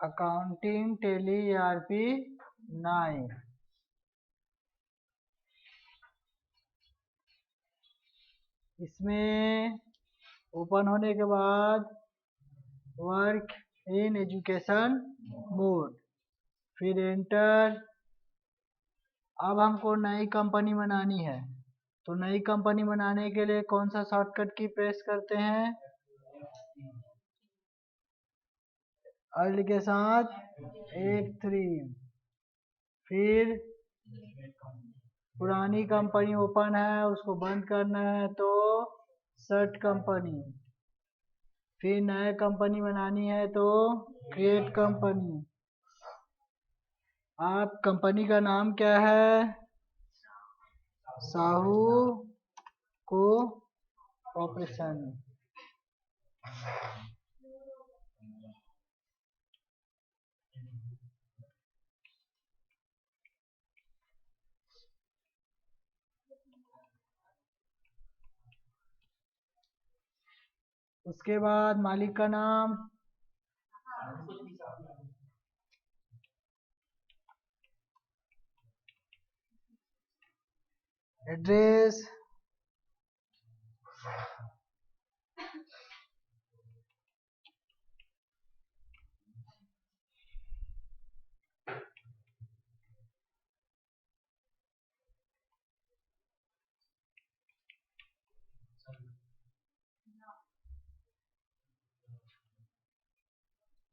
Accounting tele ERP 9। इसमें open होने के बाद वर्क इन एजुकेशन मोड, फिर एंटर। अब हमको नई कंपनी बनानी है, तो नई कंपनी बनाने के लिए कौन सा शॉर्टकट की प्रेस करते हैं? अल्ट के साथ F3। फिर पुरानी कंपनी ओपन है, उसको बंद करना है तो शट कंपनी। फिर नया कंपनी बनानी है तो क्रिएट कंपनी। आप कंपनी का नाम क्या है? साहू को ऑपरेशन। उसके बाद मालिक का नाम, एड्रेस,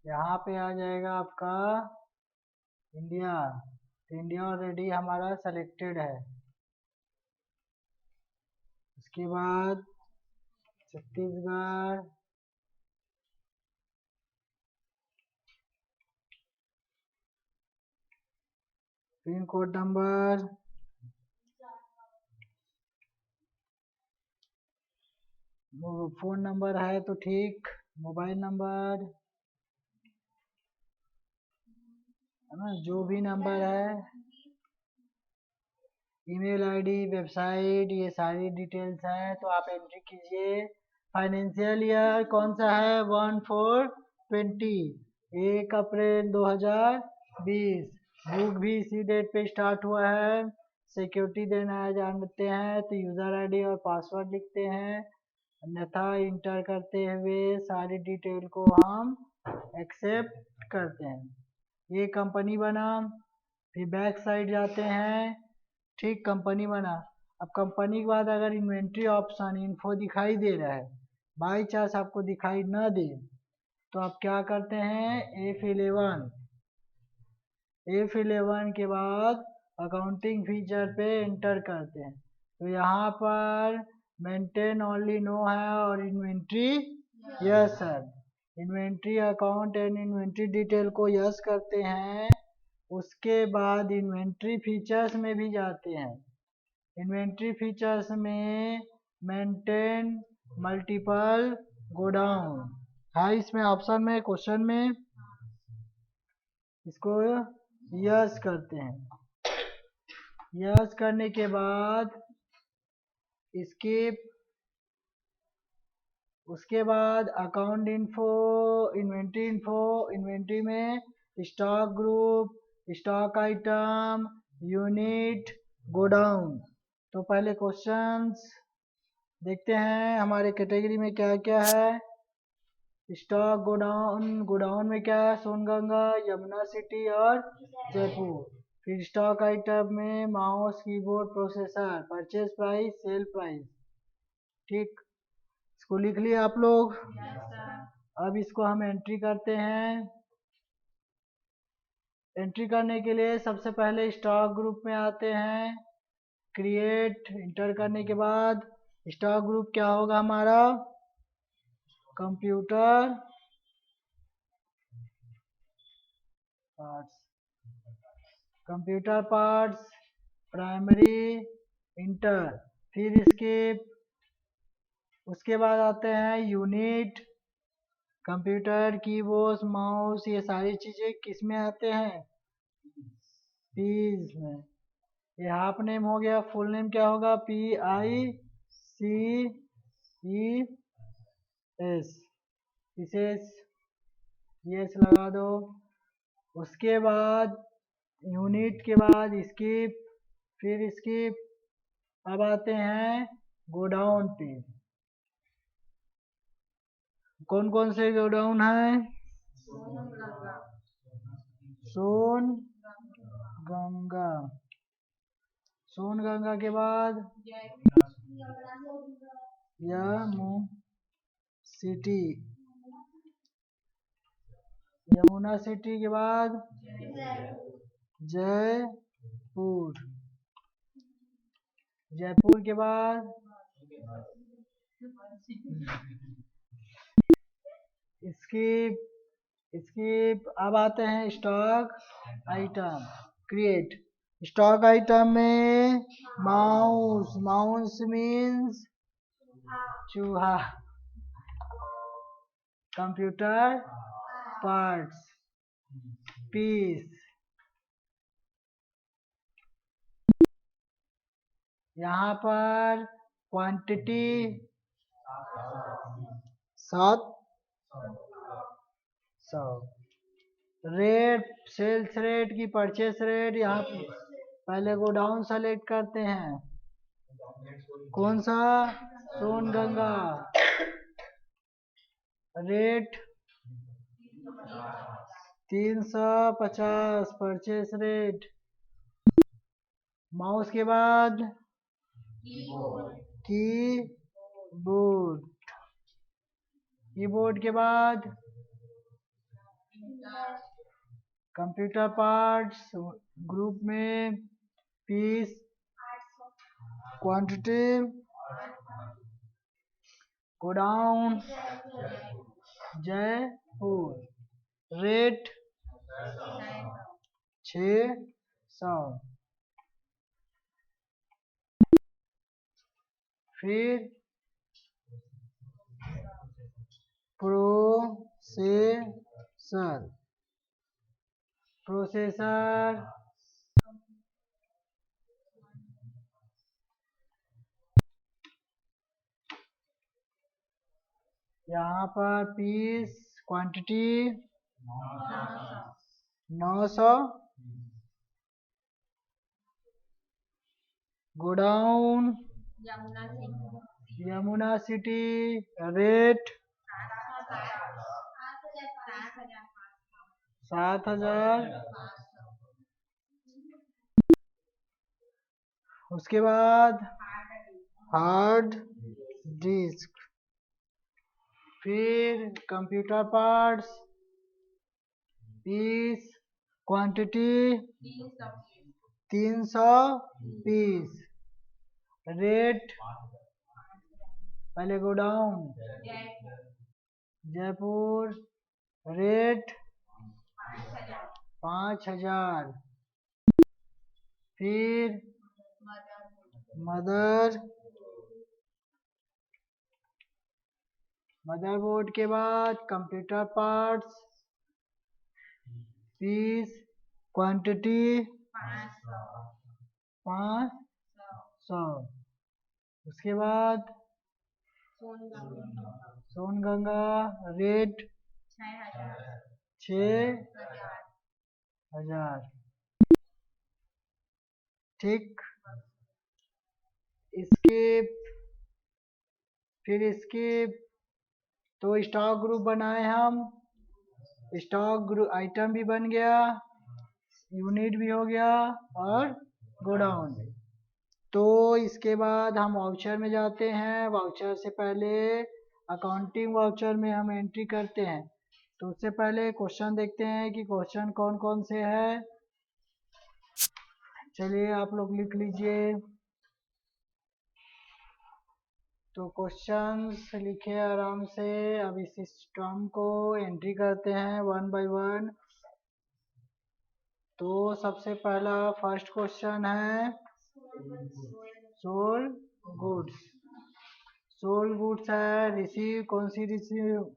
यहाँ पे आ जाएगा आपका इंडिया। तो इंडिया ऑलरेडी हमारा सेलेक्टेड है। उसके बाद Chhattisgarh, pin code number, phone number है तो ठीक, मोबाइल नंबर है ना, जो भी नंबर है, ईमेल आईडी, वेबसाइट, ये सारी डिटेल्स हैं तो आप एंट्री कीजिए। फाइनेंशियल ईयर कौन सा है? 1/4/20, 1 अप्रैल 2020। बुक भी इसी डेट पे स्टार्ट हुआ है। सिक्योरिटी देना है जानते हैं तो यूज़र आईडी और पासवर्ड लिखते हैं, अन्यथा इंटर करते हुए सारी डिटेल को हम एक्सेप्ट करते हैं। ये कंपनी बना। फिर बैक साइड जाते हैं, ठीक, कंपनी बना। अब कंपनी के बाद अगर इन्वेंट्री ऑप्शन इन्फो दिखाई दे रहा है, बाई चांस आपको दिखाई न दे, तो आप क्या करते हैं? F11 के बाद अकाउंटिंग फीचर पे एंटर करते हैं। तो यहाँ पर मेंटेन ओनली नो है और इन्वेंट्री यस है। Inventory account and inventory detail को यस करते हैं। उसके बाद इन्वेंट्री फीचर्स में भी जाते हैं। इन्वेंट्री फीचर्स में मेंटेन मल्टीपल गोडाउन है, इसमें ऑप्शन में, क्वेश्चन में, इसको यस करते हैं। यस करने के बाद स्किप। उसके बाद अकाउंट इन्फो, इन्वेंट्री में stock group, stock item, unit, godown. तो पहले क्वेश्चंस देखते हैं हमारे कैटेगरी में क्या क्या है। स्टॉक गोडाउन, गोडाउन में क्या है? सोनगंगा, यमुना सिटी और जयपुर। फिर स्टॉक आइटम में mouse, keyboard, processor, purchase price, sale price. ठीक, इसको लिख लिया आप लोग? अब इसको हम एंट्री करते हैं। एंट्री करने के लिए सबसे पहले स्टॉक ग्रुप में आते हैं, क्रिएट। इंटर करने के बाद स्टॉक ग्रुप क्या होगा हमारा? Computer parts, computer parts, primary, inter. फिर स्किप। उसके बाद आते हैं यूनिट, कंप्यूटर, कीबोर्ड, माउस, ये सारी चीज़ें किस में आते हैं? पीज में। ये हाफ नेम हो गया, फुल नेम क्या होगा? PICES। विशेष यस लगा दो। उसके बाद यूनिट के बाद स्किप, फिर स्किप। अब आते हैं गोडाउन पे। कौन कौन से गोडाउन है? सोन गंगा। सोन गंगा के बाद यमु सिटी। यमुना सिटी के बाद जयपुर। जयपुर के बाद स्किप, स्किप। अब आते हैं stock item, create. Stock item में माउस, माउस मीन्स चूहा। Computer parts, piece. यहाँ पर क्वांटिटी 700। रेट, सेल्स रेट की परचेस रेट। यहाँ पहले गोडाउन सेलेक्ट करते हैं। कौन सा? Songanga. Rate 350 purchase rate. Mouse के बाद कीबोर्ड। कीबोर्ड के बाद कंप्यूटर पार्ट्स, ग्रुप में piece, quantity, godown Jaipur. Rate 600। फिर प्रोसेसर, प्रोसेसर यहाँ पर piece, quantity 900। Godown Yamuna city. Rate 7000। उसके बाद हार्ड डिस्क। फिर computer parts, piece, quantity 300 piece. Rate, पहले गोडाउन जयपुर। रेट 5000। फिर मदरबोर्ड के बाद कंप्यूटर पार्ट्स, पीस, क्वांटिटी 500। उसके बाद सोनगंगा। रेट 6000। ठीक। स्किप, फिर स्किप। तो स्टॉक ग्रुप बनाए हम। स्टॉक ग्रुप आइटम भी बन गया, यूनिट भी हो गया और गोडाउन भी। तो इसके बाद हम वाउचर में जाते हैं। वाउचर से पहले अकाउंटिंग वाउचर में हम एंट्री करते हैं। तो उससे पहले क्वेश्चन देखते हैं कि क्वेश्चन कौन कौन से हैं। चलिए आप लोग लिख लीजिए। तो क्वेश्चंस लिखे आराम से। अब इस सिस्टम को एंट्री करते हैं वन बाय वन। तो सबसे पहला फर्स्ट क्वेश्चन है सोल गुड्स। सोल गुड्स है रिसीव, कौन सी रिसीव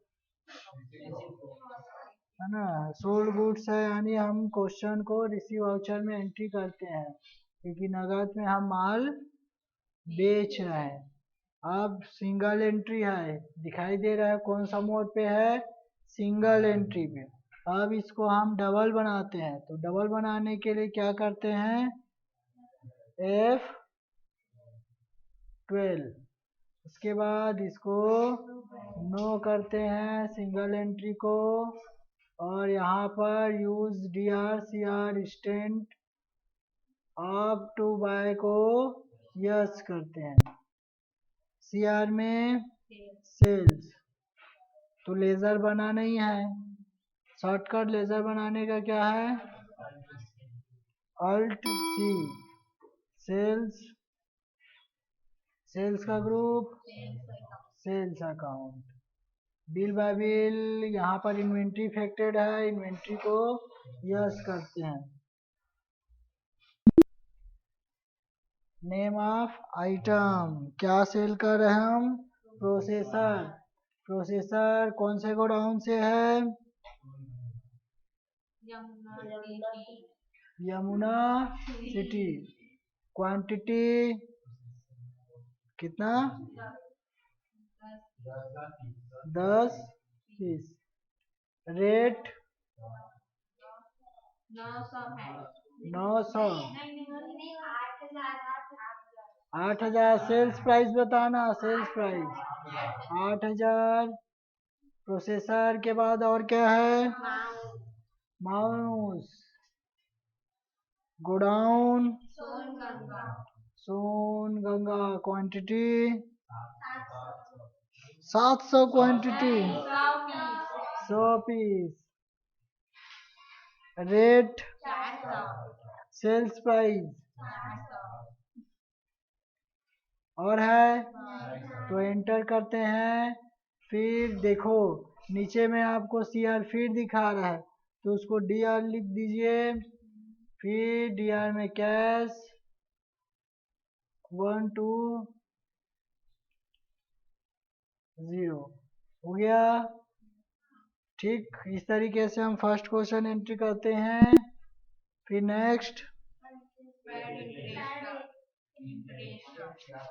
है ना? सोल गुड्स है यानी हम क्वेश्चन को रिसीव वाउचर में एंट्री करते हैं क्योंकि नगद में हम माल बेच रहे हैं। अब सिंगल एंट्री है, दिखाई दे रहा है कौन सा मोड पे है? सिंगल एंट्री पे। अब इसको हम डबल बनाते हैं, तो डबल बनाने के लिए क्या करते हैं, F12। उसके बाद इसको नो करते हैं सिंगल एंट्री को, और यहाँ पर use DRCR stand up to by को यस करते हैं। CR में सेल्स, तो लेजर बना नहीं है, शॉर्टकट लेजर बनाने का क्या है, Alt C, सेल्स, सेल्स का group, sales account, bill by bill. यहाँ पर इन्वेंट्री इफेक्टेड है, इन्वेंट्री को यस करते हैं। नेम ऑफ आइटम, क्या सेल कर रहे हैं हम, प्रोसेसर। प्रोसेसर कौन से गोडाउन से है, यमुना सिटी। क्वांटिटी कितना, 10 पीस। रेट 900। 8000 सेल्स प्राइस बताना, सेल्स प्राइस 8000। प्रोसेसर के बाद और क्या है, mouse. Godown Songanga, quantity 700, quantity 100 piece. Rate sales price और है, तो एंटर करते हैं। फिर देखो नीचे में आपको CR फिर दिखा रहा है, तो उसको DR लिख दीजिए। फिर DR में कैश 1 2 0 हो गया। ठीक, इस तरीके से हम फर्स्ट क्वेश्चन एंट्री करते हैं। फिर next,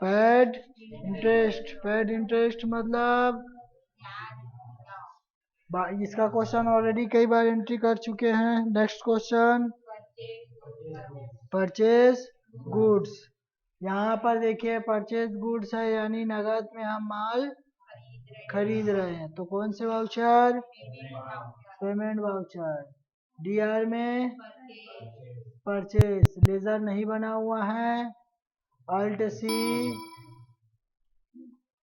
paid interest. Paid interest मतलब इसका क्वेश्चन ऑलरेडी कई बार एंट्री कर चुके हैं। Next question, purchase goods. यहाँ पर देखिए परचेज गुड्स है, यानी नगद में हम माल खरीद रहे हैं, तो कौन से वाउचर, पेमेंट वाउचर। DR में परचेज, लेजर नहीं बना हुआ है, Alt C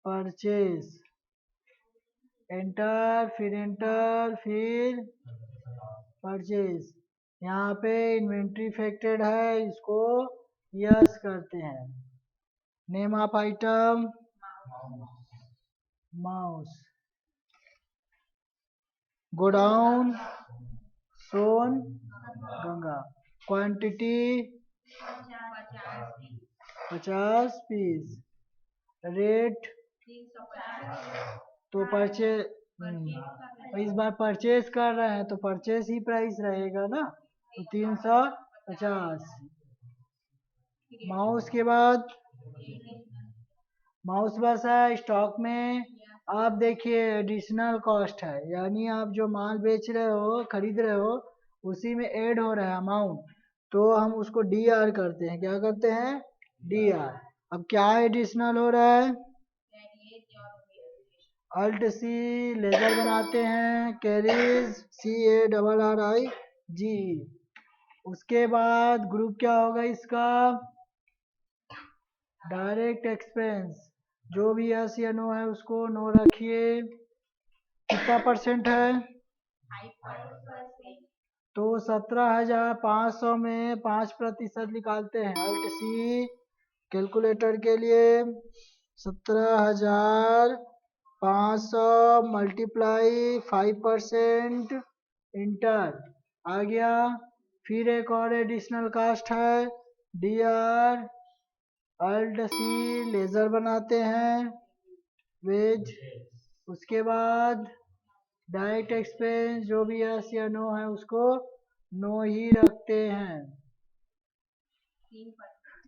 परचेज, एंटर, फिर परचेज। यहाँ पे इन्वेंट्री इफेक्टेड है, इसको यस करते हैं। Name of item mouse. Godown Son Ganga, quantity 50 piece. Rate, तो परचेज, इस बार परचेज कर रहे हैं तो परचेज ही प्राइस रहेगा ना, तो 350। माउस के बाद माउस बस है स्टॉक में। आप देखिए एडिशनल कॉस्ट है, यानी आप जो माल बेच रहे हो, खरीद रहे हो, उसी में ऐड हो रहा है अमाउंट, तो हम उसको DR करते हैं। क्या करते हैं, DR। अब क्या एडिशनल हो रहा है, Alt C, लेजर बनाते हैं, कैरीज CARRIG। उसके बाद ग्रुप क्या होगा इसका, डायरेक्ट एक्सपेंस। जो भी यस या नो है उसको नो रखिए। कितना परसेंट है, तो 17,500 में 5% निकालते हैं। Alt C कैलकुलेटर के लिए, 17,500 मल्टीप्लाई 5%, इंटर आ गया। फिर एक और एडिशनल कास्ट है, DR Alt C, लेजर बनाते हैं, वेज। उसके बाद डायरेक्ट एक्सपेंस, जो भी यस या नो है उसको नो ही रखते हैं।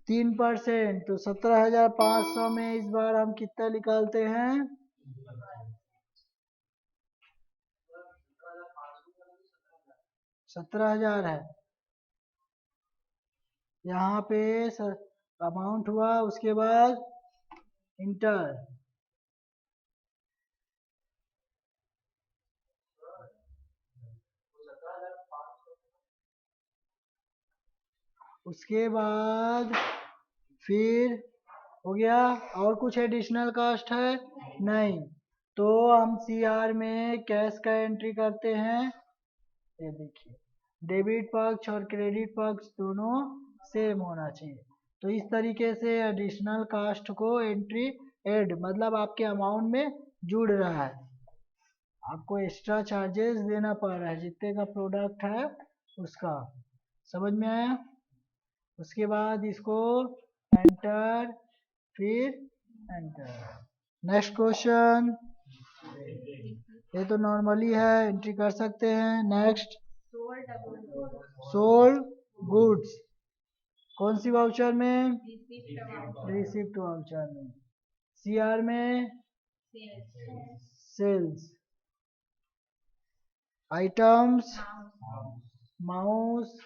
3%, तो 17,500 में इस बार हम कितना निकालते हैं, 17,000 है। यहाँ पे अमाउंट हुआ, उसके बाद इंटर, उसके बाद फिर हो गया। और कुछ एडिशनल कास्ट है नहीं, तो हम सीआर में कैश का एंट्री करते हैं। ये देखिए, डेबिट पक्ष और क्रेडिट पक्ष दोनों सेम होना चाहिए। तो इस तरीके से एडिशनल कास्ट को एंट्री ऐड मतलब आपके अमाउंट में जुड़ रहा है, आपको एक्स्ट्रा चार्जेस देना पड़ रहा है जितने का प्रोडक्ट है उसका। समझ में आया? उसके बाद इसको एंटर, फिर एंटर। नेक्स्ट क्वेश्चन, ये तो नॉर्मली है, एंट्री कर सकते हैं। नेक्स्ट, सोल्ड गुड्स कौन सी वाउचर में? रिसिप्ट वाउचर में। सीआर में sales. Items mouse,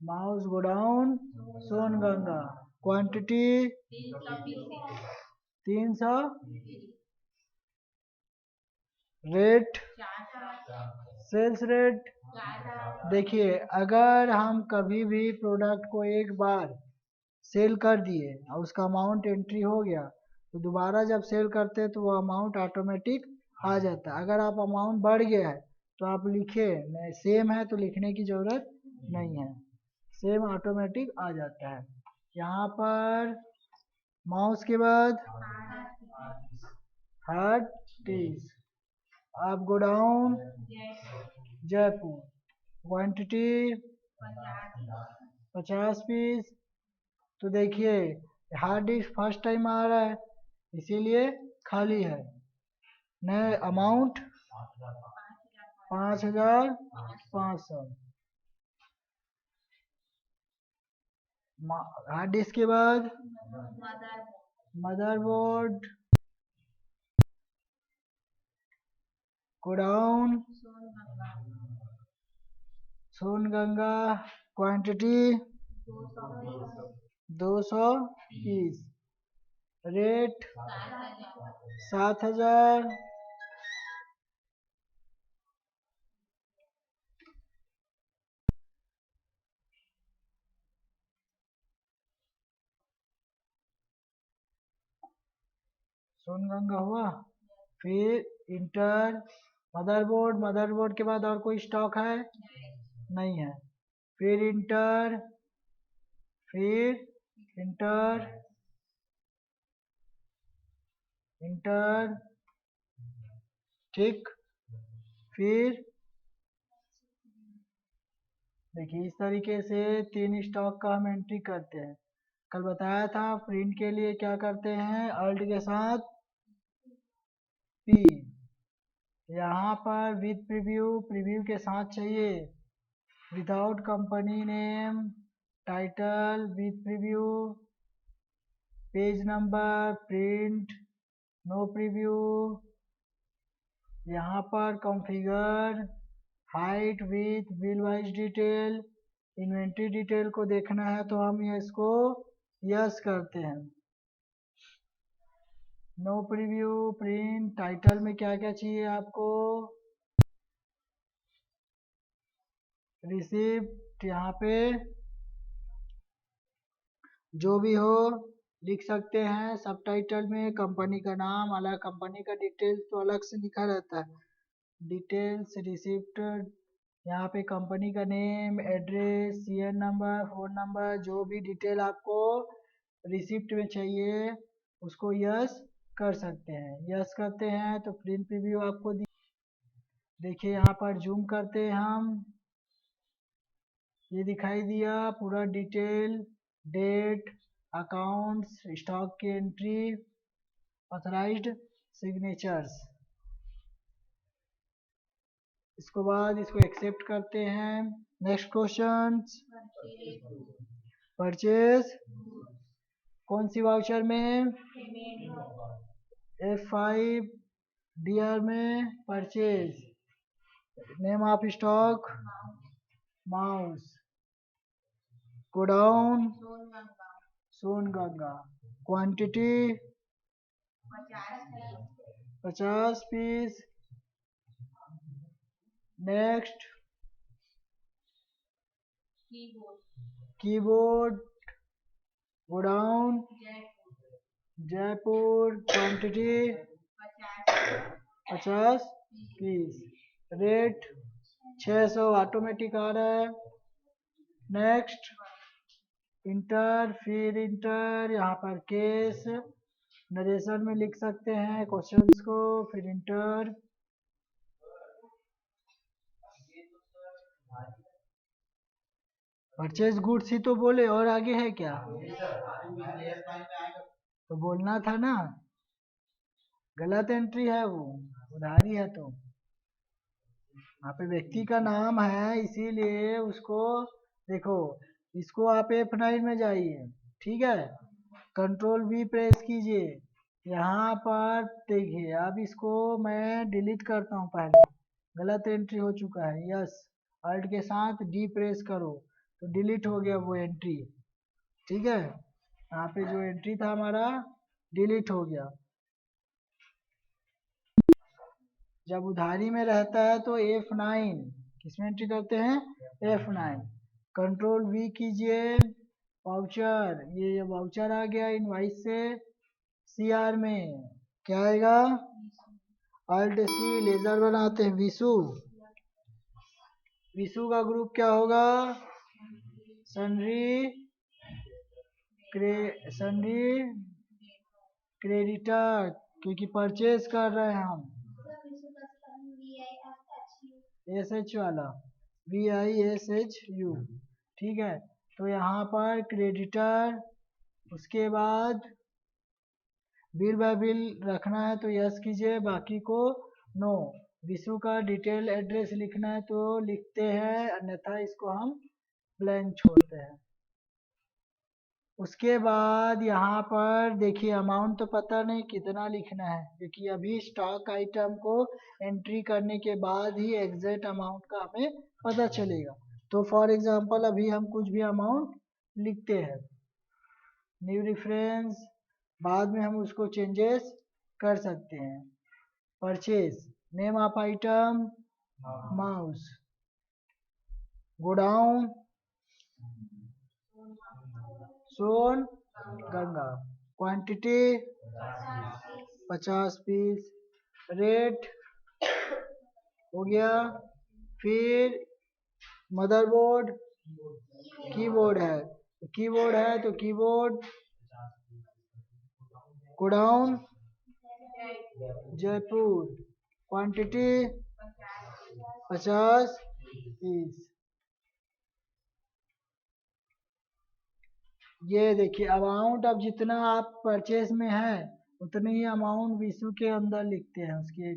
mouse godown Songanga. Quantity 300। Rate sales rate, देखिए अगर हम कभी भी प्रोडक्ट को एक बार सेल कर दिए और उसका अमाउंट एंट्री हो गया तो दोबारा जब सेल करते हैं तो वो अमाउंट ऑटोमेटिक आ जाता है। अगर आप अमाउंट बढ़ गया है तो आप लिखे नहीं, सेम है तो लिखने की ज़रूरत नहीं है, सेम ऑटोमेटिक आ जाता है। यहाँ पर माउस के बाद हार्ड टीज। आप गोडाउन जयपुर। Quantity 50 piece. तो देखिए हार्ड डिस्क फर्स्ट टाइम आ रहा है इसीलिए खाली है। नए अमाउंट 5,500। हार्ड डिस्क के बाद motherboard, godown Songanga. Quantity 200 piece. Rate 7,000। Songanga हुआ। फिर इंटर, मदरबोर्ड, मदरबोर्ड के बाद और कोई स्टॉक है नहीं है। फिर इंटर, फिर इंटर, इंटर, ठीक। फिर देखिए इस तरीके से 3 स्टॉक का हम एंट्री करते हैं। कल बताया था प्रिंट के लिए क्या करते हैं, अल्ट के साथ पी। यहाँ पर विद प्रीव्यू, प्रीव्यू के साथ चाहिए, without company name, title with preview, page number, print, no preview. यहाँ पर configure, height with bill wise detail, inventory detail को देखना है तो हम इसको यस करते हैं। नो प्रीव्यू, प्रिंट, टाइटल में क्या क्या चाहिए आपको, रिसिप्ट, यहाँ पे जो भी हो लिख सकते हैं। सब टाइटल में कंपनी का नाम अलग, कंपनी का डिटेल्स तो अलग से लिखा रहता है, डिटेल्स, रिसिप्ट, यहाँ पे कंपनी का name, address, CN number, phone number, जो भी डिटेल आपको रिसिप्ट में चाहिए उसको यस कर सकते हैं। यस करते हैं तो प्रिंट प्रीव्यू आपको देखिए यहाँ पर जूम करते हैं हम, ये दिखाई दिया पूरा डिटेल, डेट, अकाउंट्स, स्टॉक की एंट्री, ऑथराइज्ड सिग्नेचर्स। इसके बाद इसको एक्सेप्ट करते हैं। नेक्स्ट क्वेश्चन, परचेज कौन सी वाउचर में? F5 डीआर में purchase, name of stock mouse, godown Songanga, quantity 50 piece. Next keyboard godown Jaipur, quantity 50 piece, rate 600 automatic आ रहा है। नेक्स्ट इंटर, फिर इंटर, यहाँ पर केस नरेशन में लिख सकते हैं क्वेश्चंस को, फिर इंटर। परचेज गुड्स ही तो बोले, और आगे है क्या? तो बोलना था ना, गलत एंट्री है वो, उधारी है। तो यहाँ पे व्यक्ति का नाम है, इसीलिए उसको देखो, इसको आप F9 में जाइए, ठीक है, कंट्रोल V प्रेस कीजिए, यहाँ पर देखिए। अब इसको मैं डिलीट करता हूँ, पहले गलत एंट्री हो चुका है। यस, अल्ट के साथ D प्रेस करो तो डिलीट हो गया वो एंट्री, ठीक है। यहाँ पे जो एंट्री था हमारा डिलीट हो गया। जब उधारी में रहता है तो F9 किसमें एंट्री करते हैं? F9। कंट्रोल V कीजिए, वाउचर, ये वाउचर आ गया इनवाइस से CR में, क्या आएगा? अल्ट C, लेजर बनाते हैं विशु, विशु का ग्रुप क्या होगा? सन्ड्री क्रेडिटर, क्योंकि परचेज कर रहे हैं हम। SH वाला VISHU, ठीक है। तो यहाँ पर क्रेडिटर, उसके बाद बिल बाय बिल रखना है तो यस कीजिए, बाकी को नो। विशु का डिटेल एड्रेस लिखना है तो लिखते हैं, अन्यथा इसको हम ब्लैंक छोड़ते हैं। उसके बाद यहाँ पर देखिए, अमाउंट तो पता नहीं कितना लिखना है, क्योंकि अभी स्टॉक आइटम को एंट्री करने के बाद ही एग्जैक्ट अमाउंट का हमें पता चलेगा। तो फॉर एग्जांपल अभी हम कुछ भी अमाउंट लिखते हैं, न्यू रेफरेंस, बाद में हम उसको चेंजेस कर सकते हैं। Purchase, name of item mouse, godown Son Ganga, quantity 50 piece, rate हो गया। फिर मदरबोर्ड, कीबोर्ड है, तो keyboard godown Jaipur, quantity 50 piece. ये देखिए अमाउंट, अब जितना आप परचेज में है उतनी ही अमाउंट विशु के अंदर लिखते हैं उसके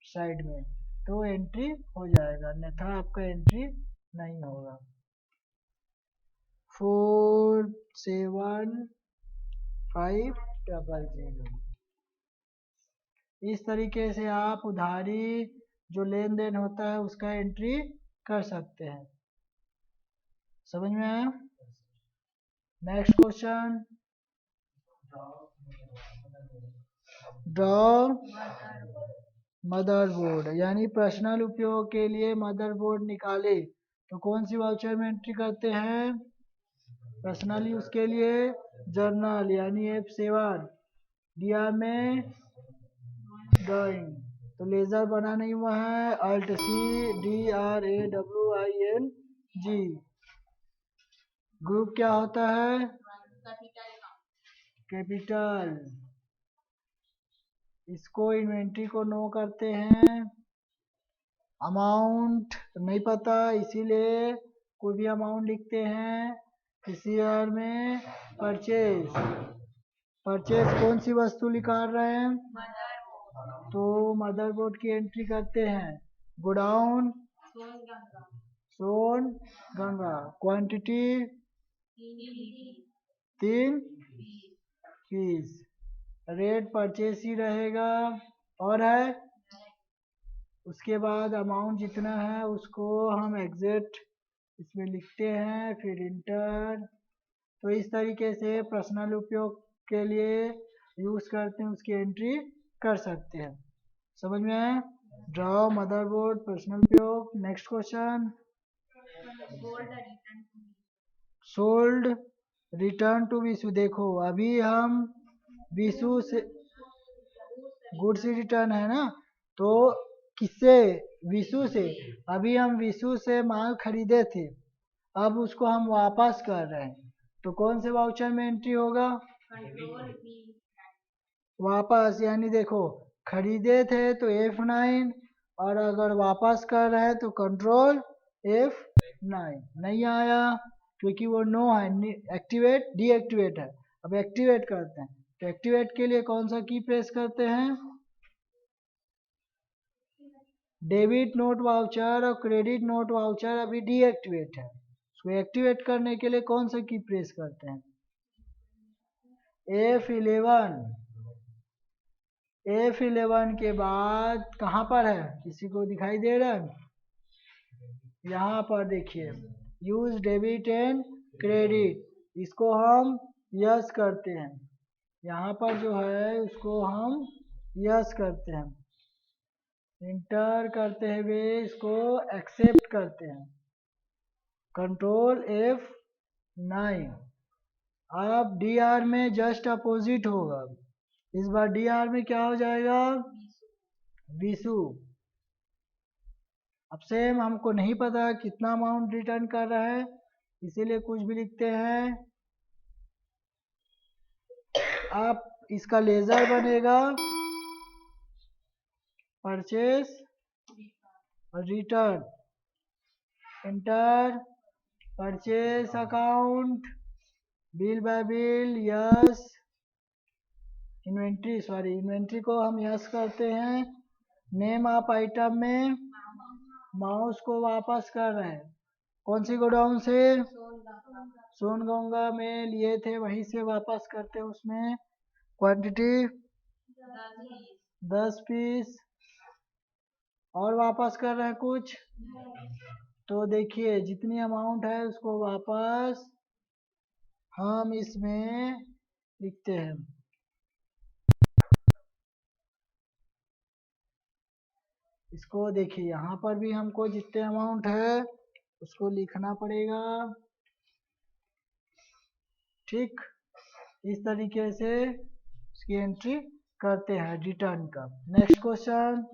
साइड में, तो एंट्री हो जाएगा, अन्यथा आपका एंट्री नहीं होगा। 4750। इस तरीके से आप उधारी जो लेन देन होता है उसका एंट्री कर सकते हैं। समझ में आया? नेक्स्ट क्वेश्चन, ड्रॉ मदरबोर्ड, यानी पर्सनल उपयोग के लिए मदरबोर्ड निकाले तो कौन सी वाउचर में एंट्री करते हैं? पर्सनली उसके लिए जर्नल यानी F7, डीआर में ड्राइंग, तो लेजर बना नहीं हुआ है, अल्ट C DRAWING। ग्रुप क्या होता है? कैपिटल। इसको इन्वेंट्री को नो करते हैं। अमाउंट नहीं पता, इसीलिए कोई भी अमाउंट लिखते हैं। CR में परचेज, परचेज कौन सी वस्तु निकाल रहे हैं? तो मदरबोर्ड की एंट्री करते हैं। Godown Son Ganga, quantity 3 piece, rate purchase ही रहेगा। और है उसके बाद अमाउंट जितना है उसको हम एग्जैक्ट इसमें लिखते हैं, फिर इंटर। तो इस तरीके से पर्सनल उपयोग के लिए यूज़ करते हैं, उसकी एंट्री कर सकते हैं। समझ में आया? ड्रॉ मदरबोर्ड पर्सनल उपयोग। Next question, sold return to Vishu. देखो अभी हम विशु से गुड्स रिटर्न है ना, तो किससे? विशु से। अभी हम विशु से माल खरीदे थे, अब उसको हम वापस कर रहे हैं, तो कौन से वाउचर में एंट्री होगा? वापस, यानी देखो खरीदे थे तो F9, और अगर वापस कर रहे हैं तो कंट्रोल F9। नहीं आया क्योंकि वो नो है, एक्टिवेट डीएक्टिवेट है। अब एक्टिवेट करते हैं, तो एक्टिवेट के लिए कौन सा की प्रेस करते हैं? डेबिट नोट वाउचर और क्रेडिट नोट वाउचर अभी डीएक्टिवेट है, उसको एक्टिवेट करने के लिए कौन सा की प्रेस करते हैं? F11। F11 के बाद कहाँ पर है, किसी को दिखाई दे रहा है? यहाँ पर देखिए, यूज डेबिट एंड क्रेडिट, इसको हम यस करते हैं। यहाँ पर जो है उसको हम यस करते हैं, इंटर करते हुए इसको एक्सेप्ट करते हैं, कंट्रोल F9। अब डी आर में जस्ट अपोजिट होगा, इस बार डी आर में क्या हो जाएगा? विशु। अब सेम हमको नहीं पता कितना अमाउंट रिटर्न कर रहा है, इसीलिए कुछ भी लिखते हैं। अब इसका लेजर बनेगा परचेस और return, inter, purchase account, bill by bill, yes, inventory, sorry inventory को हम यस करते हैं। नेम ऑफ आइटम में माउस को वापस कर रहे हैं, कौन सी गोडाउन से? सोनगंगा में लिए थे वहीं से वापस करते हैं, उसमें क्वांटिटी 10 पीस, और वापस कर रहे हैं कुछ, तो देखिए जितनी अमाउंट है उसको वापस हम इसमें लिखते हैं। इसको देखिए यहाँ पर भी हमको जितने अमाउंट है उसको लिखना पड़ेगा, ठीक। इस तरीके से इसकी एंट्री करते हैं रिटर्न का। Next question,